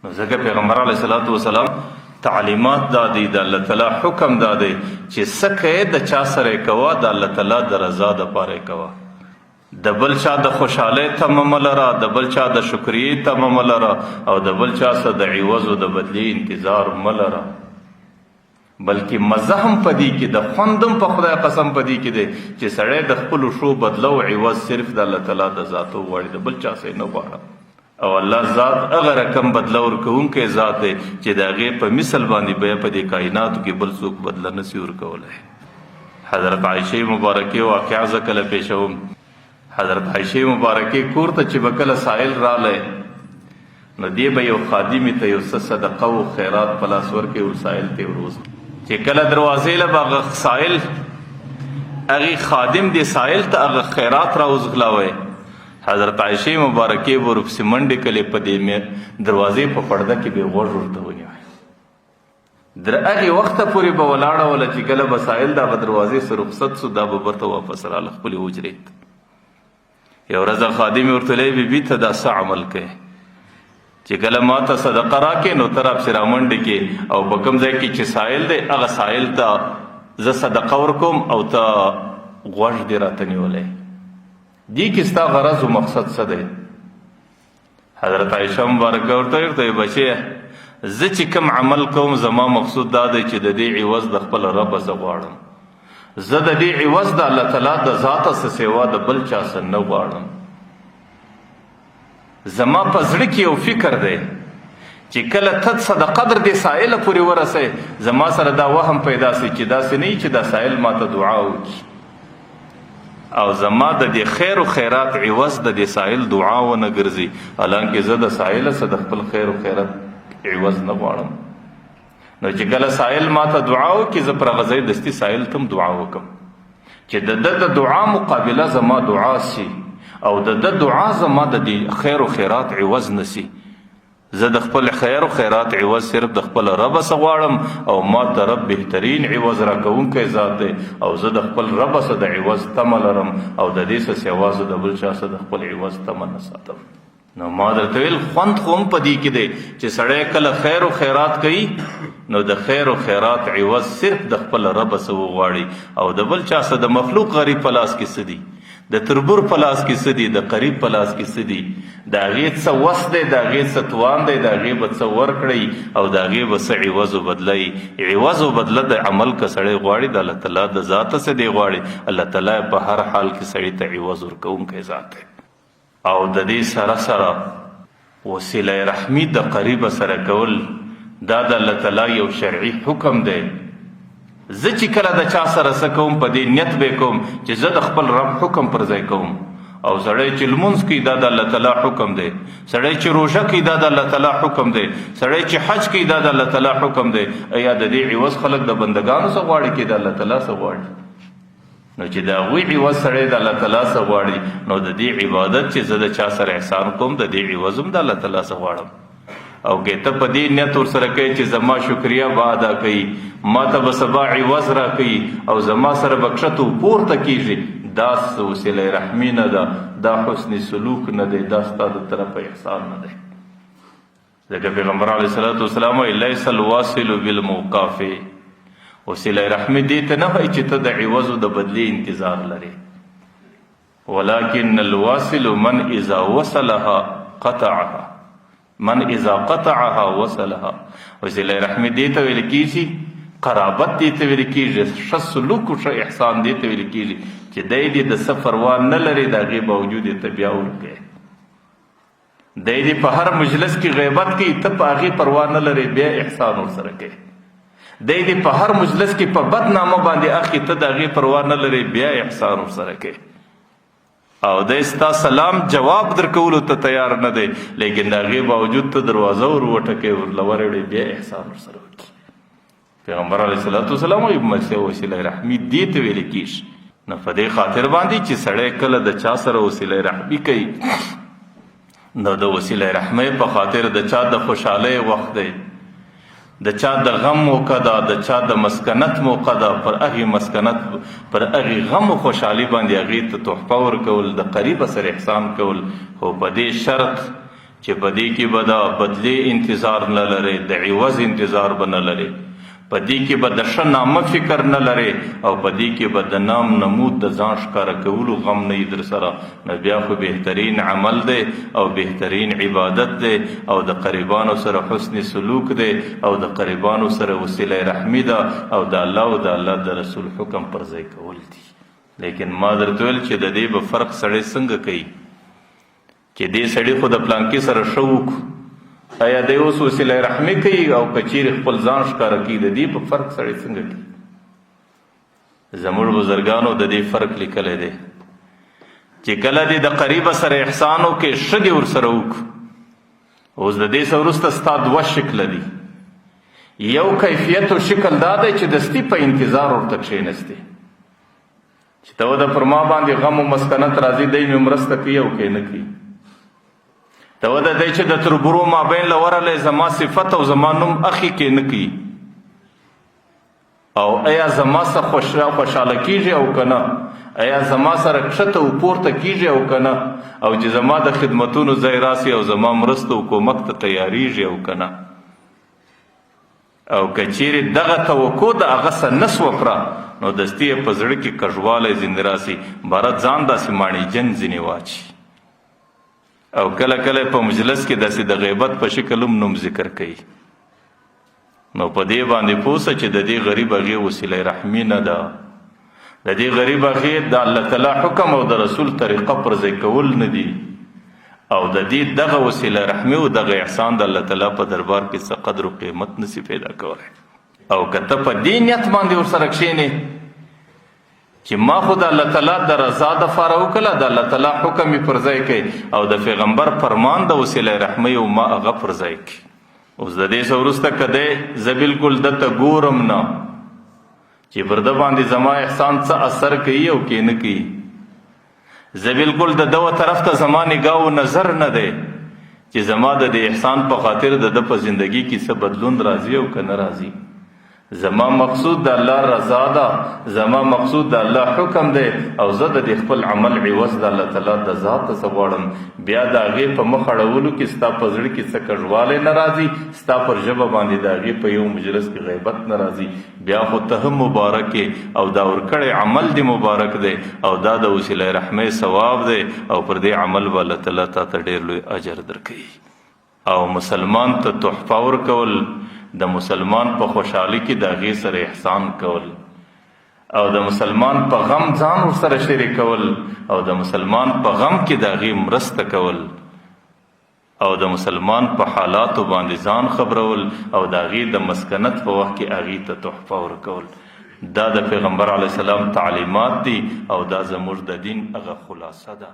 نو ځکه پیغمبر علیه الصلاة والسلام تعلیمات دا دی، د الله تعالی حکم دا دی چې څه کوې د چا سره یې کوه د الله تعالی د رضا دپاره یې کوه. د بل چا د خوشحالۍ تمه مه لره، د بل چا د شکریې تمه مه لره، او د بل چا څه د عوض او د بدلې انتظار مه لره. بلکې مزه هم په دې کې د خوند هم په خدای قسم په دې کې دی چې سړی د خپلو ښو بدله او عوض صرف د الله تعالی د ذاتو غواړي، د بل چا څه نه غواړه. او الله ذات هغه رقم بدله ورکوونکی ذات دی چې د هغې په مثل باندې بیا په دې کائناتو کې بل څوک بدله نسي ورکولی. حضرت عایشې مبارکې واقعه زه کله پیشوم. حضرت عایشې مبارکې کور ته چې به کله سائل رالی نو دی به یو خادمې ته یو څه صدقه و خیرات په لاس ورکوي او سائل ته یې وروزي. چې کله دروازې له به هغه سائل هغې خادم دی سائل ته هغه خیرات راوزغلاوی، حضرت عایشې مبارکې به ورپسې منډې کلې په دې دروازې په پرده کې به یې غوږ ورته ونیوی. در هغې وخته پورې به ولاړه وله چې کله به سائل د هغه دروازې څخه رخصت سو دا به برته واپس راله خپلې حجرې ته. یو ورځ خادمې ورته ویلی بیبي ته دا څه عمل کوې چې کله ما ته صدقه راکې نو ته راپسې رامنډې کې او په کوم ځای کې چې سائل دی هغه سائل ته زه صدقه ورکوم او ته غوږ دې راته نیولی، دې کې ستا غرض و مقصد څه دی؟ حضرت عایشه مبارکه ورته ویل بچیه زه چې کوم عمل کوم زما مقصود دا دی چې د دې عوض د خپل ربه زه غواړم، زه د دې عوض د الله تعالی د ذاته څه سوا د بل چا څه نه غواړم. زما په زړه کې یو فکر دی چې کله ته صدقه در دې سائله پورې ورسئ زما سره دا وهم پیدا سي چې داسې نه وي چې دا سائل ما ته دعا وکړي او زما د دې خیر و خیرات عوض د دې سائل دعا ونه ګرځي، حالانکه زه د سائله څه د خپل خیر و خیرات عوض نه غواړم. نو چې کله سائل ما ته دعا وکړي زه پر هغه ځای دستي سائل ته هم دعا وکړم چې د ده د دعا مقابله زما دعا سي او د ده دعا زما د دې خیر و خیرات عوض نسی. زه د خپل خیر و خیرات عوض صرف د خپل رب څخه غواړم او ما ته رب بهترین عوض راکوونکی ذات دی او زه د خپل رب څخه د عوض تمه لرم او د دې څه سوا زه د بل چا څخه د خپل عوض تمه نه ساتم. نو ما درته ویل خوند خو هم په دې کې دی چې سړی کله خیر و خیرات کوي نو د خیر و خیرات عوض صرف د خپل رب څخه وغواړي او د بل چا څخه د مخلوق غریب په لاس کې څه دي، د تربور په لاس کې څه دي، د قریب په لاس کې څه دي، د هغې څه وس دی، د هغې څه توان دی، د هغې به څه ورکړئ او د هغې به څه عوض و بدله یي. عوض و بدله د عمل که سړی غواړي د الله تعالی د ذاته څه دی غواړي، الله تعالی په هر حال کې سړي ته عوض ورکوونکی ذات دی. او د دې سره سره وسیله رحمي د قریب سره کول دا د الله تعالی یو شرعي حکم دی. زه چې کله د چا سره څه کوم په دې نیت به کوم چې زه د خپل رب حکم پر ځای کوم. او سړی چې لمونځ کوي دا د الله تعالی حکم دی، سړی چې روژه کوي دا د الله تعالی حکم دی، سړی چې حج کوي دا د الله تعالی حکم دی. ایا د دې عوض خلک د بندګانو څخه غواړي کې د الله تعالی څخه غواړي؟ نو چې د هغوی عوض سړی د الله تعالی څخه غواړي نو د دې عبادت چې زه د چا سره احسان کوم د دې عوض هم د الله تعالی څخه غواړم. او که ته په دې نیت ورسره کوي چې زما شکریه به ادا کوي، ما ته به سبا عوض را کوي او زما سره به کښته پورته کېږي، دا وسیله رحمي نه ده، دا حسن سلوک نه دی، دا ستا د طرفه احسان نه دی. ځکه پیغمبر علیه الصلاة والسلام وایي لیس الواصل بالموقاف، وسیله رحمي دې ته نه وایي چې ته د عوض او د بدلې انتظار لرې، ولکن الواصل من اذا وصلها قطعها، من اذا قطعها وصلها. وسیله رحمي دې ته ویل کېږي، قرابت دې ته ویل کېږي، ښه سلوک او ښه احسان دې ته ویل کېږي چې دی دې د څه پروا نه لري د هغې باوجود یې ته بیا ورکوې. دی دې په هر مجلس کې غیبت کوي، ته په هغې پروا نه لرې بیا احسان ورسره کوې. دی دې په هر مجلس کې په بد نامه باندې اخلي، ته د هغې پروا نه لرې بیا احسان ورسره کوې. او دی ستا سلام جواب درکولو ته تیار نه دی، لیکن د هغې باوجود ته دروازه ور وټکوې، ورله ورړې، بیا احسان ورسره وکړي. پیغمبر علیه الصلاة والسلام وایي وسیله رحمي دې ته ویل کېږي. نو په دې خاطر باندې چې سړی کله د چا سره وسیله رحمي کوي نو د وسیله رحمۍ په خاطر د چا د خوشحالۍ وخت دی، د چا د غم موقع ده، د چا د مسکنت موقع ده، پر هغې مسکنت پر هغې غم و خوشحالي باندې هغې ته تحفه ورکول، د قریبه سره احسان کول، خو په دې شرط چې په دې کې به د بدلې انتظار نه لري، د عوض انتظار به نه لري، په دې کې به د ښه نامه فکر نه لري، او په دې کې به د نام نمود د ځان ښکاره کولو غم نه در سره، نو بیا خو بهترین عمل دی او بهترین عبادت دی، او د قریبانو سره حسن سلوک دی، او د قریبانو سره وسیله رحمی ده، او د الله او د الله د رسول حکم پر ځای کول دي. لیکن ما درته ویل چې د دې به فرق سړی څنګه کوي چې دې سړي خو د پلانکي سره ښه وکړو، آیا دی اوس وسیله رحمي کوي او کچیر خپل ځان ښکاره کوي، د دې په فرق سړی څنګه کوي؟ زموږ بزرګانو د دې فرق لیکلی دی چې کله دې د قریبه سره احسان وکړې، ښه دې ورسره وکړو. اوس د دې څه وروسته ستا دوه شکله دي، یو کیفیت او شکل دا دی چې دستي په انتظار ورته کښېنستې چې ته د پر ما باندې غم و مسکنت راځي، دی مې مرسته کوي او کې نه کوي. ته وده دی چې د تربرو مابین له ورلی زما صفت او زما نوم اخی کې نه کوي، او ایا زما څه خوشحاله کیږي او که نه، ایا زما سره کښته و پورته کیږي او که نه، او چې زما د خدمتونو ځای راسي او زما مرسته او کومک ته تیاریږي او که نه. او که چیرې دغه توقع د هغه څه نس وکړه، نو دستي یې په زړه کې کږوالی ځینې راسي، باره ځان داسې ماڼیجن ځینې واچي، او کله کله په مجلس کې داسې د غیبت په شکل هم نوم ذکر کوي. نو په دې باندې پوه سه چې د دې غریب هغې وسیله رحمي نه ده، د دې غریب هغې د الله تعالی حکم او د رسول طریقه پر ځای کول نه دي، او د دې دغه وسیله رحمي او دغه احسان د الله تعالی په دربار کې څه قدر و قیمت نسی پیدا کولی. او که ته په دې نیت باندې ورسره کښېنې چې ما خو د الله تعالی د رضا دپاره وکړله، د الله تعالی حکم یې پر ځای کوي، او د پیغمبر فرمان د وسیله رحمۍ او ما هغه پر ځای کوي. اوس د دې څه وروسته که دی زه بلکل دته ګورم نه چې پر ده باندې زما احسان څه اثر کوي او کې نه کوي، زه بلکل د ده طرف ته زما نگاه و نظر نه دی چې زما د دې احسان په خاطر د ده په زندگی کې څه بدلون راځي او که نه راځي. زما مقصود د الله رضا ده، زما مقصود د الله حکم دی، او زه د دې خپل عمل عوض د الله تعالی د ذات څه غواړم. بیا د هغې په مخ اړولو کې ستا په زړه کې څه کږوالی نه راځي، ستا پر ژبه باندې د هغې په یو مجلس کې غیبت نه راځي، بیا خو ته هم مبارک یې، او دا ورکړی عمل دې مبارک دی، او دا د وسیله رحمۍ ثواب دی، او پر دې عمل به الله تعالی تا ته ډېر لوی اجر درکوي. او مسلمان ته تحفه ورکول، د مسلمان په خوشحالي کې د هغې سره احسان کول، او د مسلمان په غم ځان ورسره شریکول، او د مسلمان په غم کې د هغې مرسته کول، او د مسلمان په حالاتو باندې ځان خبرول، او د هغې د مسکنت په وخت کې هغې ته تحفه ورکول. دا د پیغمبر علیه السلام تعلیمات دي، او دا زموږ د دین هغه خلاصه ده.